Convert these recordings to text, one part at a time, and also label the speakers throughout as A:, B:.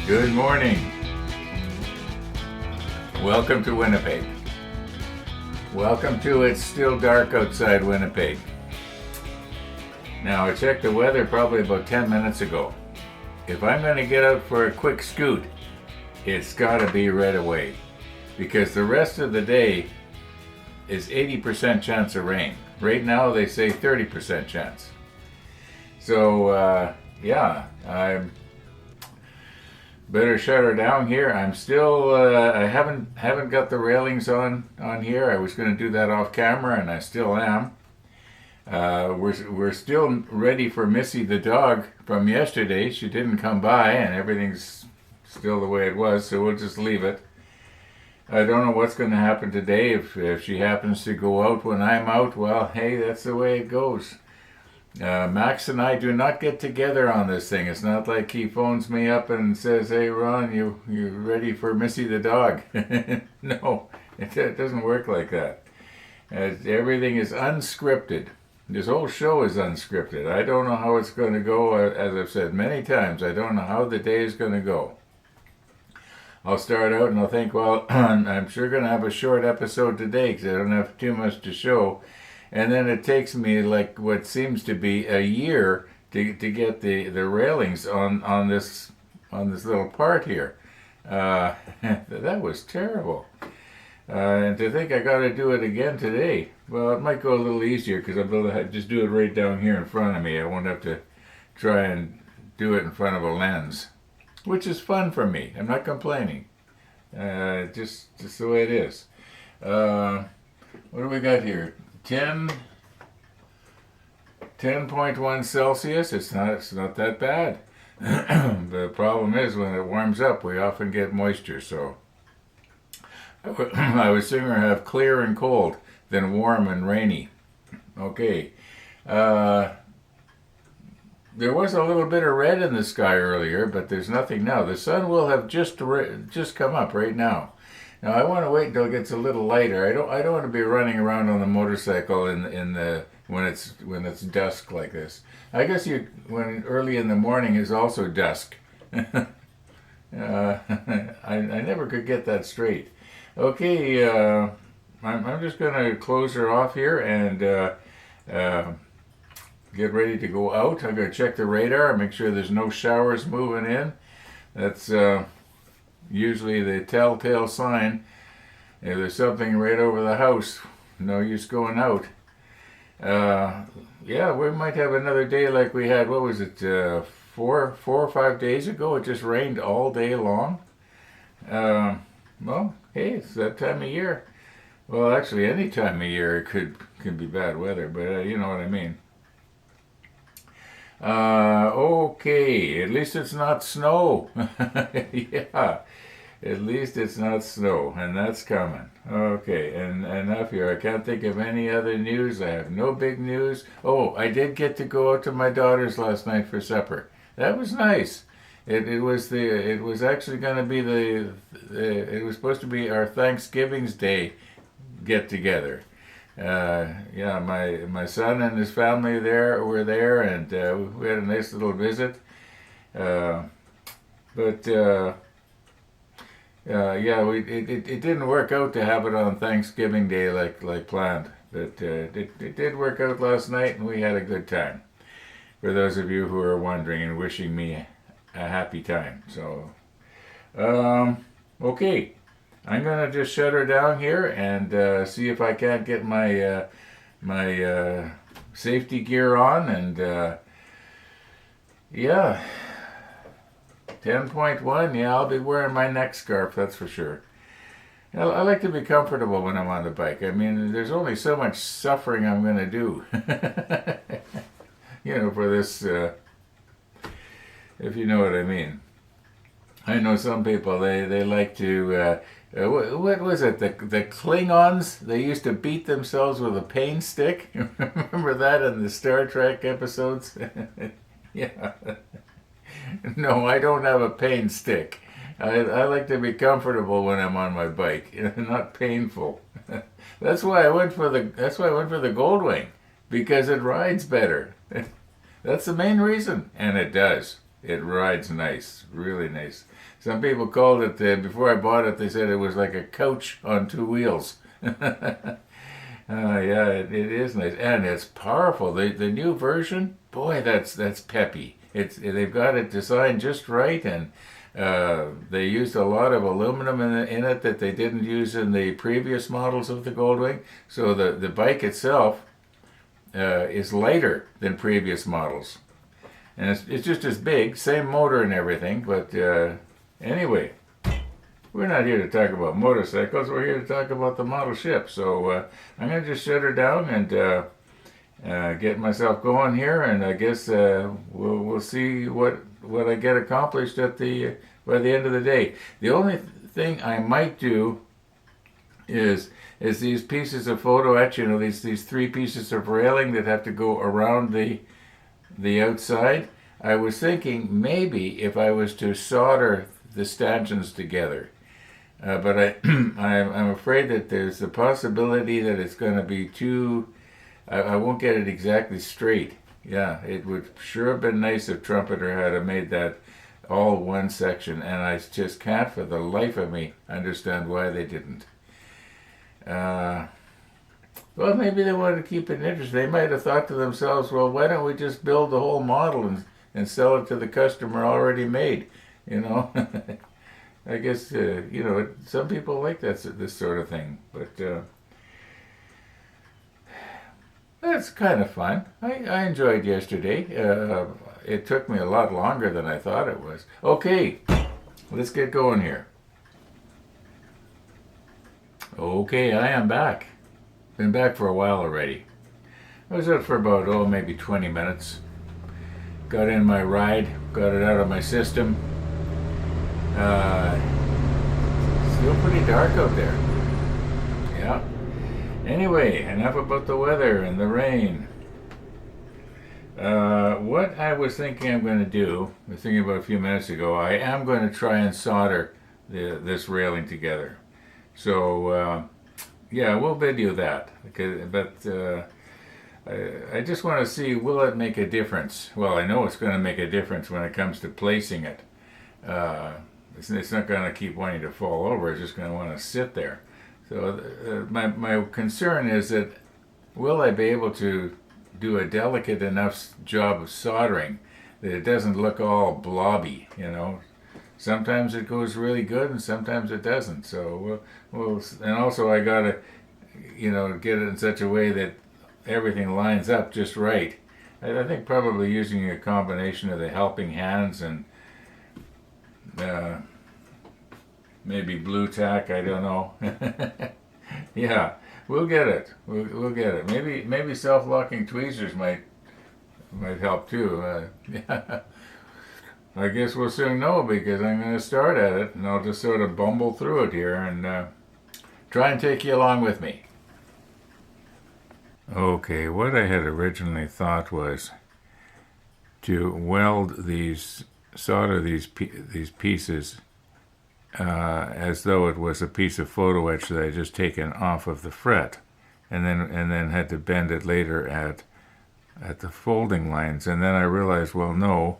A: Good morning. Welcome to Winnipeg. Welcome to It's Still Dark Outside Winnipeg. Now, I checked the weather probably about 10 minutes ago. If I'm going to get out for a quick scoot, it's got to be right away, because the rest of the day is 80% chance of rain. Right now they say 30% chance. So I'm better shut her down here. I'm still I haven't got the railings on here. I was going to do that off camera, and I still am. We're still ready for Missy the dog from yesterday. She didn't come by, and everything's still the way it was, so we'll just leave it. I don't know what's going to happen today. If she happens to go out when I'm out, well, hey, that's the way it goes. Max and I do not get together on this thing. It's not like he phones me up and says, "Hey, Ron, you ready for Missy the dog?" No, it doesn't work like that. Everything is unscripted. This whole show is unscripted. I don't know how it's going to go. As I've said many times, I don't know how the day is going to go. I'll start out and I'll think, well, I'm sure going to have a short episode today because I don't have too much to show. And then it takes me like what seems to be a year to get the railings on this little part here. That was terrible. And to think I got to do it again today. Well, it might go a little easier because I'm able to just do it right down here in front of me. I won't have to try and do it in front of a lens, which is fun for me. I'm not complaining. Just the way it is. What do we got here? 10.1 Celsius. It's not that bad. The problem is when it warms up, we often get moisture. So I would sooner have clear and cold than warm and rainy. Okay. There was a little bit of red in the sky earlier, but there's nothing now. The sun will have just come up right now. Now I want to wait until it gets a little lighter. I don't want to be running around on the motorcycle when it's dusk like this. I guess when early in the morning is also dusk. I never could get that straight. Okay, I'm just going to close her off here and get ready to go out. I'm going to check the radar, make sure there's no showers moving in. That's usually the telltale sign. If there's something right over the house, no use going out. We might have another day like we had, what was it, 4 or 5 days ago? It just rained all day long. Well, hey, it's that time of year. Well, actually, any time of year it can be bad weather, but you know what I mean. Okay, at least it's not snow. Yeah, at least it's not snow, and that's coming. Okay, and enough here. I can't think of any other news. I have no big news. Oh, I did get to go out to my daughter's last night for supper. That was nice. It was actually going to be it was supposed to be our Thanksgiving's Day get together. My son and his family were there, and we had a nice little visit. It didn't work out to have it on Thanksgiving Day like planned, but it did work out last night, and we had a good time. For those of you who are wondering and wishing me a happy time. So, okay. I'm gonna just shut her down here and see if I can't get my safety gear on, and 10.1. Yeah, I'll be wearing my neck scarf, that's for sure. I like to be comfortable when I'm on the bike. I mean, there's only so much suffering I'm gonna do, for this. If you know what I mean. I know some people they like to. What was it? The Klingons? They used to beat themselves with a pain stick. Remember that in the Star Trek episodes? Yeah. No, I don't have a pain stick. I like to be comfortable when I'm on my bike, not painful. That's why I went for the Goldwing, because it rides better. That's the main reason, and it does. It rides nice, really nice. Some people called it, before I bought it, they said it was like a couch on two wheels. Yeah, it is nice, and it's powerful. The new version, boy, that's peppy. They've got it designed just right, and they used a lot of aluminum in it that they didn't use in the previous models of the Goldwing. So the bike itself is lighter than previous models, and it's just as big, same motor and everything. But anyway, we're not here to talk about motorcycles. We're here to talk about the model ship. So I'm going to just shut her down and get myself going here, and I guess we'll see what I get accomplished at the by the end of the day. The only thing I might do is these pieces of photo etch. You know, these three pieces of railing that have to go around the outside. I was thinking maybe if I was to solder the stanchions together. But I'm afraid that there's a possibility that it's going to be too. I won't get it exactly straight. Yeah, it would sure have been nice if Trumpeter had have made that all one section, and I just can't for the life of me understand why they didn't. Well, maybe they wanted to keep it interesting. They might have thought to themselves, well, why don't we just build the whole model and sell it to the customer already made, you know? I guess, you know, some people like this sort of thing, but that's kind of fun. I enjoyed yesterday. It took me a lot longer than I thought it was. Okay, let's get going here. Okay, I am back. Been back for a while already. I was out for about, maybe 20 minutes. Got in my ride, got it out of my system. Still pretty dark out there. Yeah. Anyway, enough about the weather and the rain. What I was thinking I'm going to do, I was thinking about a few minutes ago, I am going to try and solder this railing together. So, yeah, we'll video that. But I just want to see, will it make a difference? Well, I know it's going to make a difference when it comes to placing it. It's not going to keep wanting to fall over. It's just going to want to sit there. So my concern is that will I be able to do a delicate enough job of soldering that it doesn't look all blobby, you know? Sometimes it goes really good and sometimes it doesn't. So and also I got to, you know, get it in such a way that everything lines up just right. I think probably using a combination of the helping hands and maybe blue tack, I don't know. Yeah, we'll get it. We'll get it. Maybe self-locking tweezers might help too. Yeah. I guess we'll soon know because I'm going to start at it and I'll just sort of bumble through it here and try and take you along with me. Okay, what I had originally thought was to solder these pieces as though it was a piece of photo etch that I just taken off of the fret, and then had to bend it later at the folding lines. And then I realized, well, no,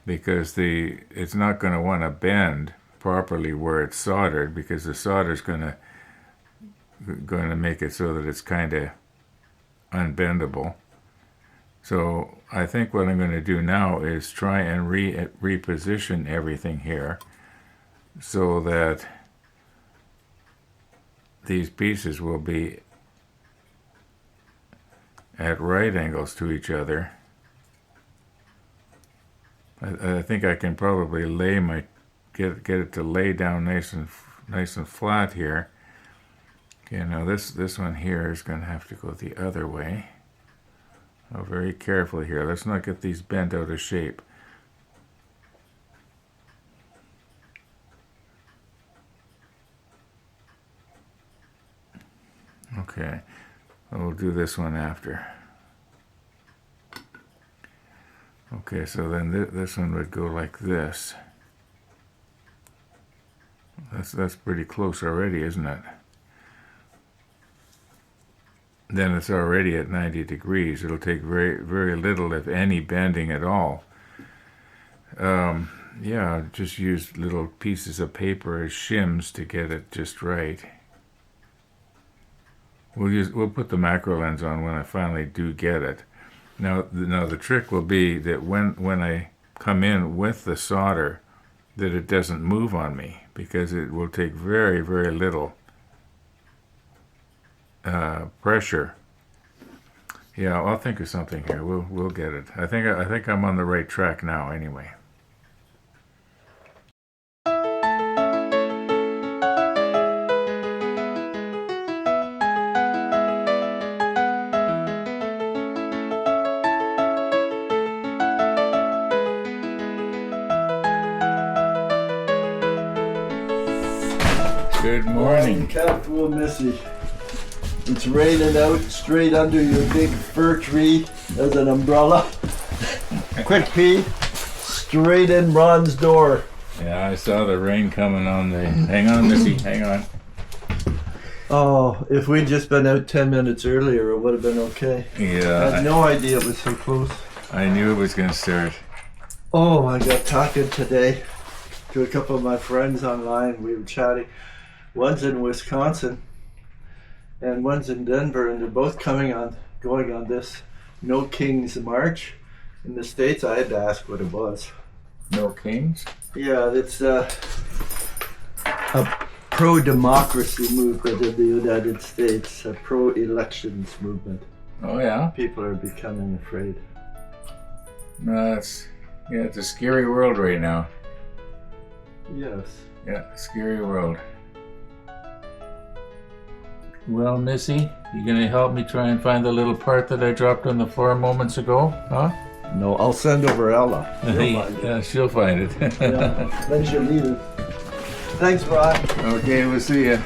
A: because it's not going to want to bend properly where it's soldered, because the solder's going to make it so that it's kind of unbendable. So I think what I'm going to do now is try and reposition everything here so that these pieces will be at right angles to each other. I think I can probably get it to lay down nice and flat here. Okay, now this one here is going to have to go the other way. Oh, very carefully here. Let's not get these bent out of shape. Okay, we'll do this one after. Okay, so then this one would go like this. That's pretty close already, isn't it? Then it's already at 90 degrees. It'll take very, very little, if any, bending at all. Yeah, just use little pieces of paper as shims to get it just right. We'll put the macro lens on when I finally do get it. Now the trick will be that when I come in with the solder, that it doesn't move on me, because it will take very, very little pressure. Yeah, I'll think of something here. We'll get it. I think I'm on the right track now anyway. Good morning.
B: Careful, Missy. It's raining out straight under your big fir tree as an umbrella. Quick pee, straight in Ron's door.
A: Yeah, I saw the rain coming on the... Hang on, Missy, hang on.
B: Oh, if we'd just been out 10 minutes earlier, it would have been okay.
A: Yeah.
B: I had no idea it was so close.
A: I knew it was going to start.
B: Oh, I got talking today to a couple of my friends online. We were chatting. One's in Wisconsin and one's in Denver, and they're both going on this No Kings March in the States. I had to ask what it was.
A: No Kings?
B: Yeah, it's a pro-democracy movement in the United States, a pro-elections movement.
A: Oh, yeah?
B: People are becoming afraid.
A: No, it's a scary world right now.
B: Yes.
A: Yeah, scary world. Well, Missy, you gonna help me try and find the little part that I dropped on the floor moments ago, huh?
B: No, I'll send over Ella.
A: Yeah, she'll find it.
B: Yeah, then she'll need it. Thanks, Rod.
A: Okay, we'll see ya.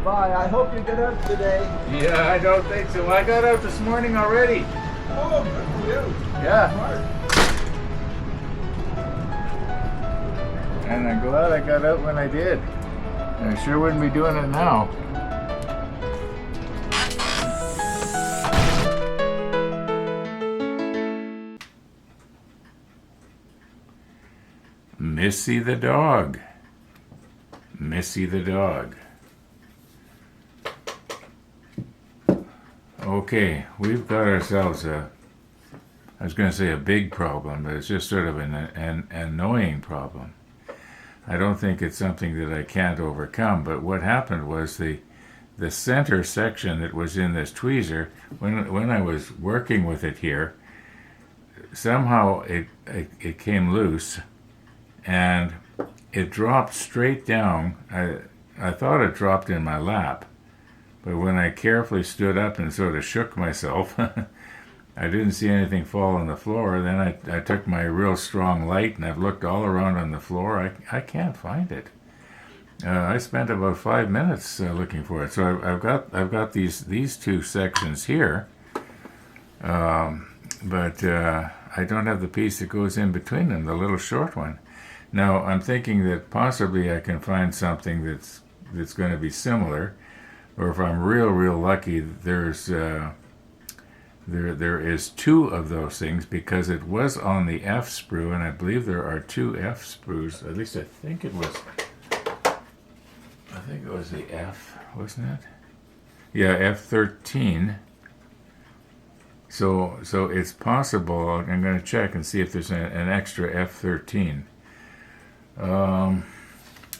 B: Bye, I hope you get out today.
A: Yeah, I don't think so. I got out this morning already.
B: Oh, good for you.
A: Yeah.
B: Smart.
A: And I'm glad I got out when I did. I sure wouldn't be doing it now. Missy the dog. Missy the dog. Okay, we've got ourselves I was going to say a big problem, but it's just sort of an annoying problem. I don't think it's something that I can't overcome, but what happened was the center section that was in this tweezer, when I was working with it here, somehow it came loose and it dropped straight down. I thought it dropped in my lap, but when I carefully stood up and sort of shook myself, I didn't see anything fall on the floor. Then I took my real strong light and I've looked all around on the floor. I can't find it. I spent about 5 minutes looking for it. So I've got these two sections here, but I don't have the piece that goes in between them, the little short one. Now I'm thinking that possibly I can find something that's going to be similar, or if I'm real lucky, there is two of those things, because it was on the F sprue, and I believe there are two F sprues. At least I think it was the F, wasn't it? Yeah, F13. So it's possible. I'm going to check and see if there's an extra F13.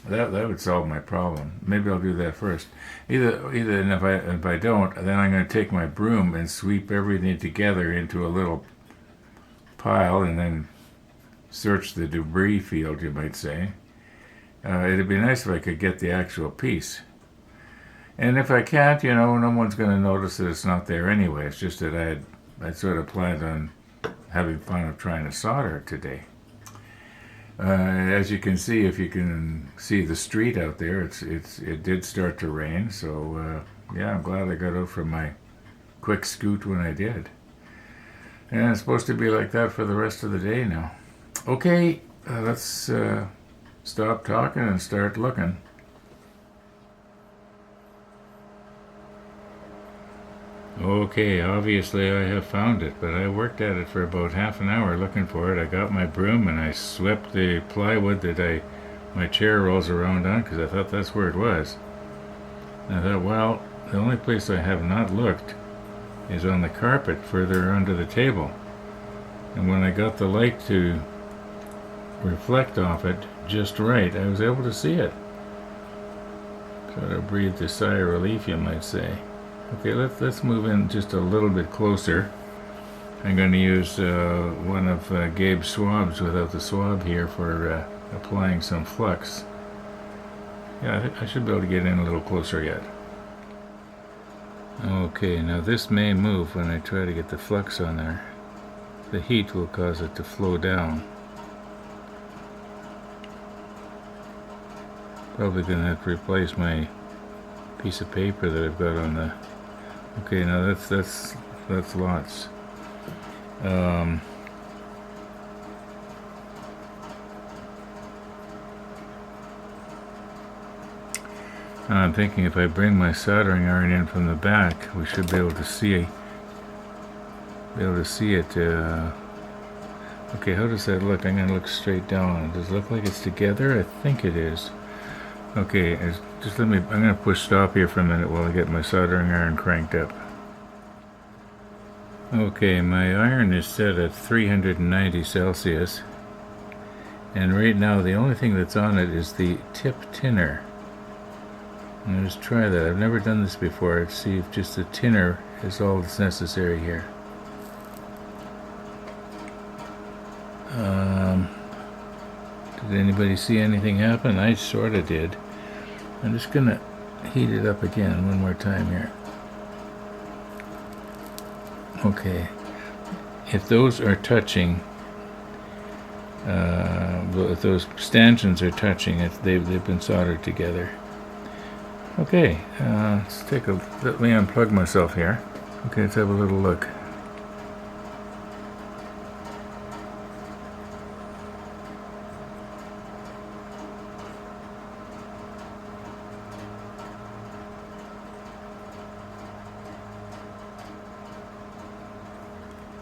A: That would solve my problem. Maybe I'll do that first. Either, and if I don't, then I'm going to take my broom and sweep everything together into a little pile, and then search the debris field, you might say. It'd be nice if I could get the actual piece. And if I can't, no one's going to notice that it's not there anyway. It's just that I'd sort of planned on having fun of trying to solder it today. As you can see, if you can see the street out there, it did start to rain. So yeah, I'm glad I got out for my quick scoot when I did. And it's supposed to be like that for the rest of the day now. Okay, let's stop talking and start looking. Okay, obviously I have found it, but I worked at it for about half an hour looking for it. I got my broom and I swept the plywood that my chair rolls around on, because I thought that's where it was. And I thought, well, the only place I have not looked is on the carpet further under the table. And when I got the light to reflect off it just right, I was able to see it. Sort of breathed a sigh of relief, you might say. Okay, let's move in just a little bit closer. I'm going to use one of Gabe's swabs without the swab here for applying some flux. Yeah, I should be able to get in a little closer yet. Okay, now this may move when I try to get the flux on there. The heat will cause it to flow down. Probably going to have to replace my piece of paper that I've got on the... Okay, now that's lots. I'm thinking if I bring my soldering iron in from the back, we should be able to see it. Okay, how does that look? I'm going to look straight down. Does it look like it's together? I think it is. Okay, just let me... I'm going to push stop here for a minute while I get my soldering iron cranked up. Okay, my iron is set at 390 Celsius. And right now the only thing that's on it is the tip tinner. I'm going to just try that. I've never done this before. Let's see if just the tinner is all that's necessary here. Did anybody see anything happen? I sort of did. I'm just going to heat it up again one more time here. Okay. If those are touching, if those stanchions are touching, they've been soldered together. Okay, let's take a... Let me unplug myself here. Okay, let's have a little look.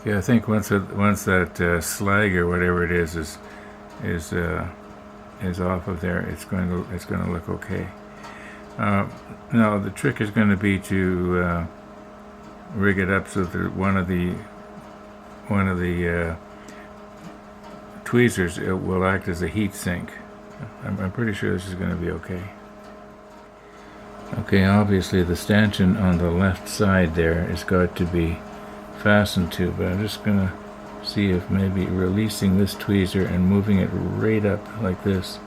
A: Yeah, I think once that slag or whatever it is off of there, it's going to look okay. Now the trick is going to be to rig it up so that one of the tweezers will act as a heat sink. I'm pretty sure this is going to be okay. Okay, obviously the stanchion on the left side there has got to be fastened to, but I'm just going to see if maybe releasing this tweezer and moving it right up like this.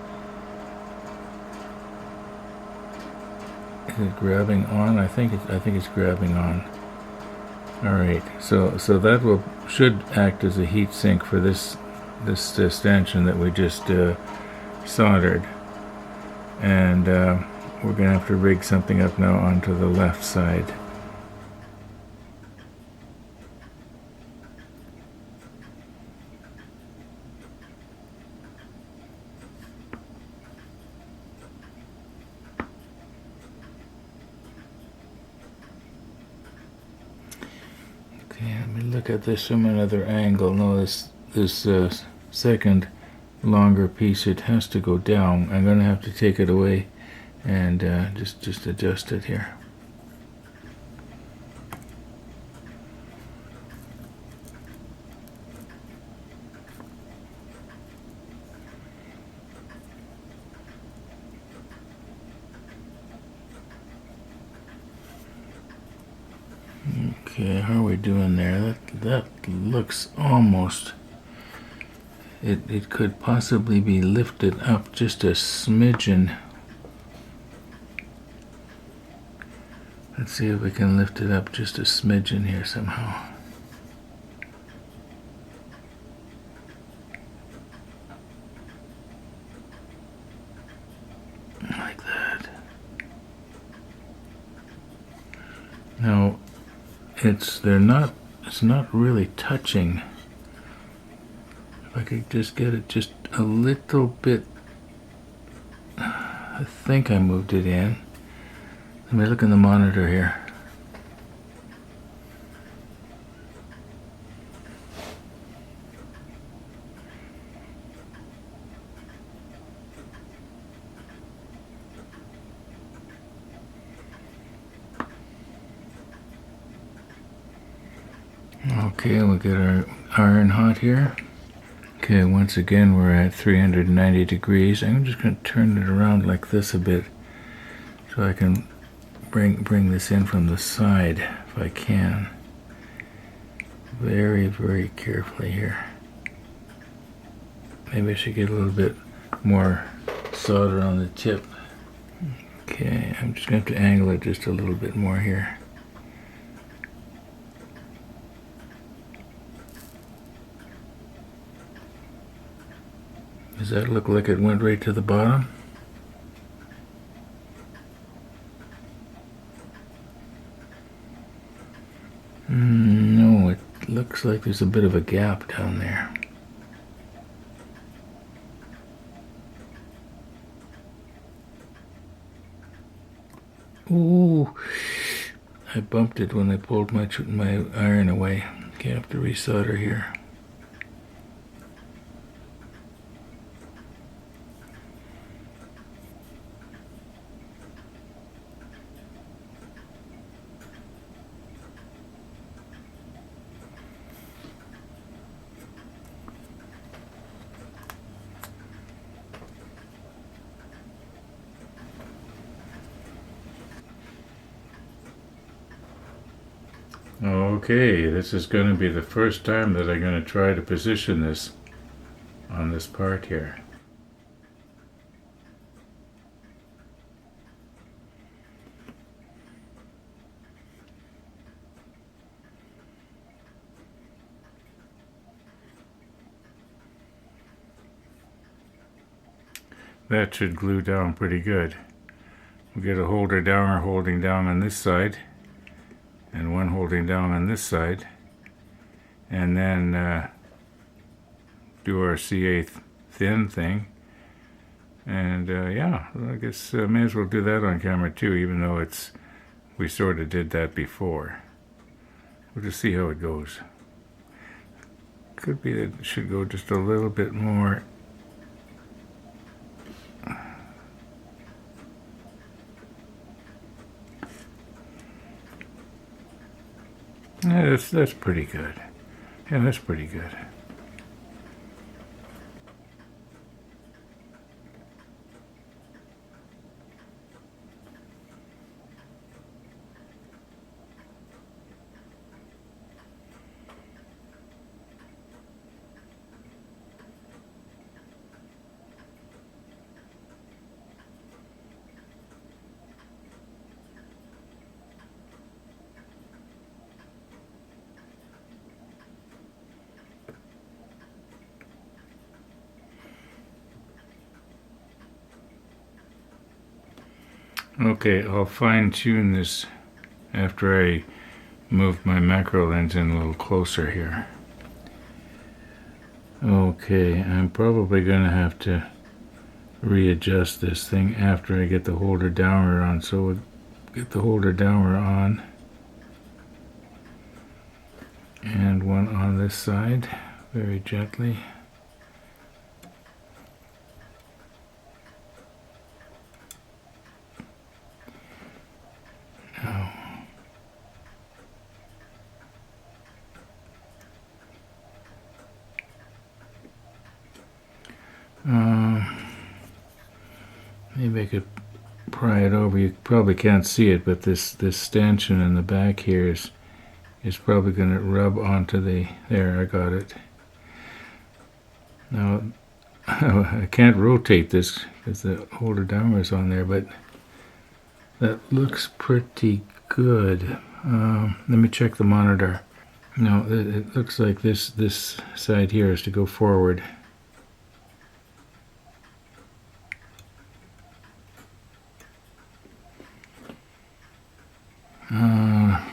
A: Is it grabbing on? I think it's grabbing on. All right, so that should act as a heat sink for this stanchion that we just soldered, and we're going to have to rig something up now onto the left side. Okay, let me look at this from another angle. No, this second longer piece, it has to go down. I'm going to have to take it away and just adjust it here. Okay, how are we doing there? That looks almost... It could possibly be lifted up just a smidgen. Let's see if we can lift it up just a smidgen here somehow. Like that. Now, it's not really touching. If I could just get it just a little bit I think I moved it in. Let me look in the monitor here. Okay, we'll get our iron hot here. Okay, once again we're at 390 degrees. I'm just going to turn it around like this a bit so I can bring this in from the side if I can. Very, very carefully here. Maybe I should get a little bit more solder on the tip. Okay, I'm just going to have to angle it just a little bit more here. Does that look like it went right to the bottom? No, it looks like there's a bit of a gap down there. Ooh, I bumped it when I pulled my iron away. Okay, I have to resolder here. Okay, this is going to be the first time that I'm going to try to position this on this part here. That should glue down pretty good. We'll get a holder downer holding down on this side and one holding down on this side, and then do our CA thin thing. And yeah, I guess I may as well do that on camera too, even though we sort of did that before. We'll just see how it goes. Could be that it should go just a little bit more. Yeah, that's pretty good. Yeah, that's pretty good. Okay, I'll fine tune this after I move my macro lens in a little closer here. Okay, I'm probably going to have to readjust this thing after I get the holder downer on. So we'll get the holder downer on and one on this side very gently. Maybe I could pry it over. You probably can't see it, but this stanchion in the back here is probably going to rub onto the... There, I got it. Now, I can't rotate this because the holder downer is on there, but that looks pretty good. Let me check the monitor. No, it looks like this side here is to go forward.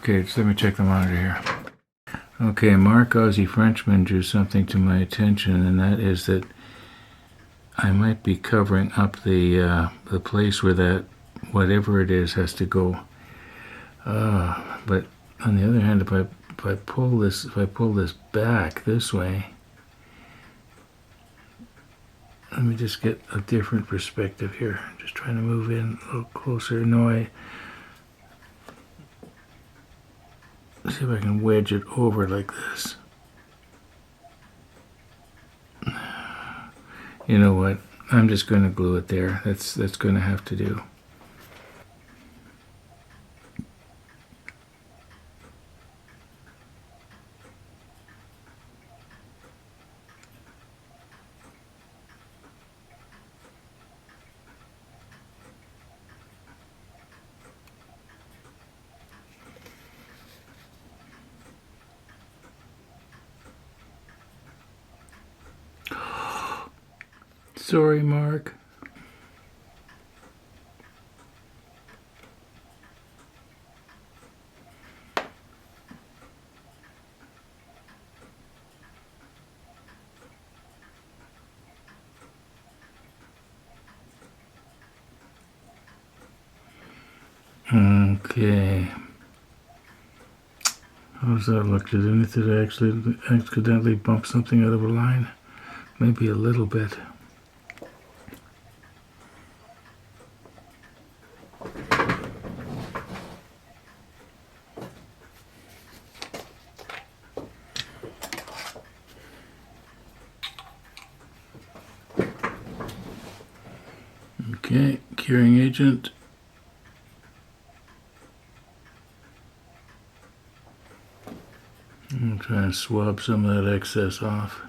A: Okay, just let me check the monitor here. Okay, Mark Aussie Frenchman drew something to my attention, and that is that I might be covering up the place where that whatever it is has to go. But on the other hand, if I pull this back this way, let me just get a different perspective here. Just trying to move in a little closer. No, see if I can wedge it over like this. You know what? I'm just going to glue it there. That's going to have to do. Sorry, Mark. Okay. How does that look? Did I actually accidentally bump something out of a line? Maybe a little bit. Okay, curing agent. I'm trying to swab some of that excess off.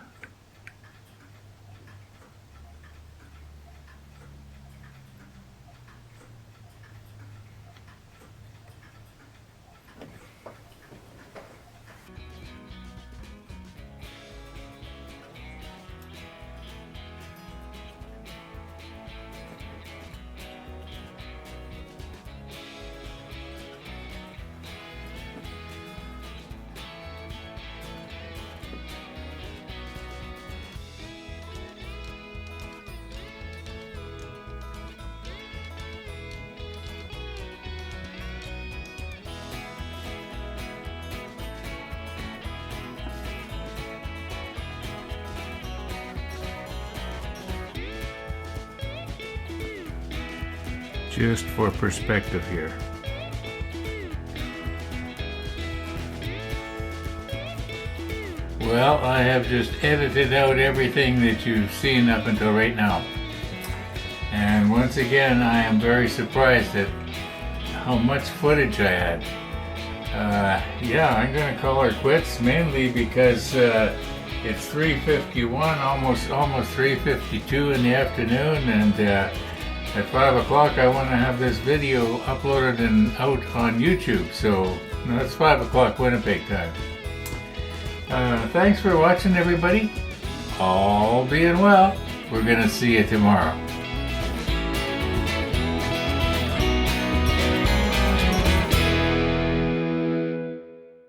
A: Just for perspective here. Well, I have just edited out everything that you've seen up until right now. And once again, I am very surprised at how much footage I had. Yeah, I'm going to call her quits, mainly because it's 3:51, almost 3:52 in the afternoon, and at 5 o'clock I want to have this video uploaded and out on YouTube, so that's 5 o'clock Winnipeg time. Thanks for watching, everybody. All being well, we're going to see you tomorrow.